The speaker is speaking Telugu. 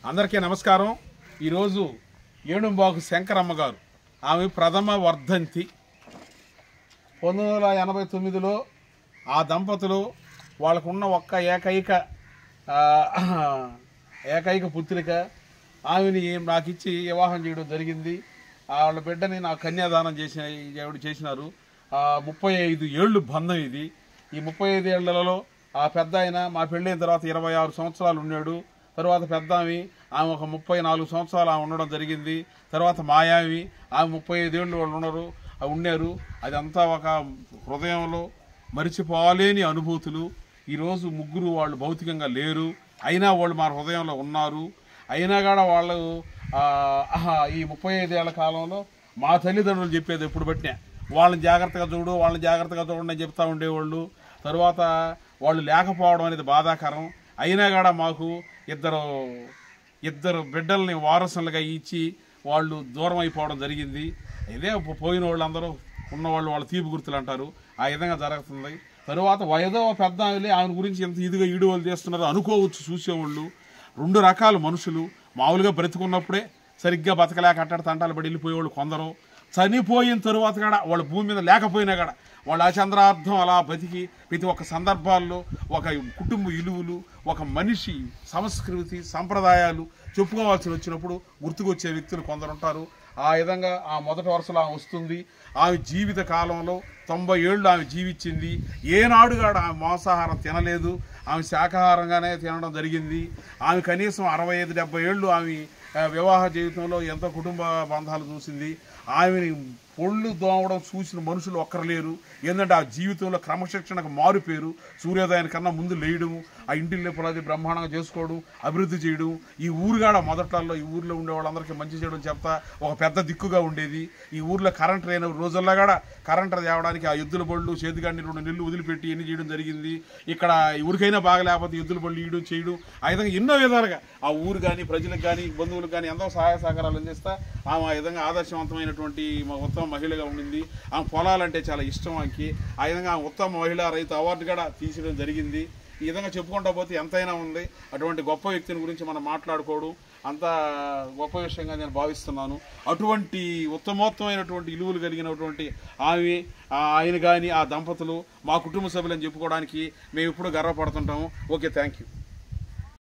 అందరికీ నమస్కారం। ఈరోజు ఏనుంబాకు శంకరమ్మ గారు ఆమె ప్రథమ వర్ధంతి 1989లో ఆ దంపతులు వాళ్ళకున్న ఒక్క ఏకైక పుత్రిక ఆమెని నాకు ఇచ్చి వివాహం చేయడం జరిగింది। వాళ్ళ బిడ్డని నాకు కన్యాదానం చేసినారు। 35 ఏళ్ళు బంధం ఇది। ఈ 35 ఏళ్లలో ఆ పెద్ద ఆయన మా పెళ్ళైన తర్వాత 26 సంవత్సరాలు ఉన్నాడు। తర్వాత పెద్ద ఆమె ఒక 34 సంవత్సరాలు ఆమె ఉండడం జరిగింది। తర్వాత మాయావి ఆమె 35 ఏళ్ళు వాళ్ళు ఉన్నారు। అదంతా ఒక హృదయంలో మరిచిపోలేని అనుభూతులు। ఈరోజు ముగ్గురు వాళ్ళు భౌతికంగా లేరు, అయినా వాళ్ళు మా హృదయంలో ఉన్నారు। అయినా కూడా వాళ్ళు ఈ 35 ఏళ్ల కాలంలో మా తల్లిదండ్రులు చెప్పేది ఎప్పుడు బట్టినా వాళ్ళని జాగ్రత్తగా చూడండి అని చెప్తా ఉండేవాళ్ళు। తర్వాత వాళ్ళు లేకపోవడం అనేది బాధాకరం। అయినా కూడా మాకు ఇద్దరు బిడ్డల్ని వారసులుగా ఇచ్చి వాళ్ళు దూరం అయిపోవడం జరిగింది। ఇదే పోయిన వాళ్ళందరూ ఉన్నవాళ్ళు వాళ్ళ తీపి గుర్తులు అంటారు, ఆ విధంగా జరుగుతుంది। తరువాత వయదో పెద్ద ఆమె గురించి ఎంత ఇదిగా ఈడువలు చేస్తున్నారో అనుకోవచ్చు చూసేవాళ్ళు। రెండు రకాల మనుషులు, మామూలుగా బ్రతుకున్నప్పుడే సరిగ్గా బతకలేక అట్టడి తంటాలు పడి వెళ్ళిపోయేవాళ్ళు కొందరు, చనిపోయిన తరువాత కూడా వాళ్ళ భూమి మీద లేకపోయినా కూడా వాళ్ళ అచంద్రార్థం అలా బతికి ప్రతి ఒక్క సందర్భాల్లో ఒక కుటుంబ విలువలు, ఒక మనిషి సంస్కృతి సంప్రదాయాలు చెప్పుకోవాల్సి వచ్చినప్పుడు గుర్తుకొచ్చే వ్యక్తులు కొందరు ఉంటారు। ఆ విధంగా ఆ మొదటి వరుసలో ఆమె వస్తుంది। ఆమె జీవిత కాలంలో 90 ఏళ్ళు ఆమె జీవించింది। ఏనాడు కూడా ఆమె మాంసాహారం తినలేదు, ఆమె శాకాహారంగానే తినడం జరిగింది। ఆమె కనీసం 65-70 ఏళ్ళు ఆమె వివాహ జీవితంలో ఎంతో కుటుంబ బంధాలు చూసింది। ఆమెని పొళ్ళు దోమడం చూసిన మనుషులు ఒక్కరు లేరు। ఏంటంటే ఆ జీవితంలో క్రమశిక్షణకు మారు పేరు, సూర్యోదయానికన్నా ముందు లేయడం, ఆ ఇంటిని పునాది బ్రహ్మాండంగా చేసుకోవడం, అభివృద్ధి చేయడం। ఈ ఊరుగాడ మొదట్లలో ఈ ఊర్లో ఉండే వాళ్ళందరికీ మంచి చేయడం చెప్తా ఒక పెద్ద దిక్కుగా ఉండేది। ఈ ఊర్లో కరెంట్ లేని రోజుల్లో కూడా కరెంట్ తేవడానికి ఆ ఎద్దుల బళ్ళు చేతిగాడిని 2 నెలలు వదిలిపెట్టి ఎన్ని చేయడం జరిగింది। ఇక్కడ ఊరికైనా బాగలేకపోతే ఎద్దుల బళ్ళు ఇయడం చేయడం, ఆ విధంగా ఎన్నో విధాలుగా ఆ ఊరు కానీ ప్రజలకు కానీ బంధువులకు కానీ ఎంతో సహాయ సహకారాలు అందిస్తా ఆమె ఆ విధంగా ఆదర్శవంతమైనటువంటి ఉత్తమ మహిళగా ఉండింది। ఆమె పొలాలంటే చాలా ఇష్టం ఆమెకి। ఆ విధంగా ఆమె ఉత్తమ మహిళా రైతు అవార్డు కూడా తీసేయడం జరిగింది। ఈ విధంగా చెప్పుకుంటా పోతే ఎంతైనా ఉంది। అటువంటి గొప్ప వ్యక్తిని గురించి మనం మాట్లాడుకోవడం అంత గొప్ప విషయంగా నేను భావిస్తున్నాను। అటువంటి ఉత్తమోత్తమైనటువంటి విలువలు కలిగినటువంటి ఆయన కానీ ఆ దంపతులు మా కుటుంబ సభ్యులని చెప్పుకోవడానికి మేము ఎప్పుడూ గర్వపడుతుంటాము। Okay, thank you.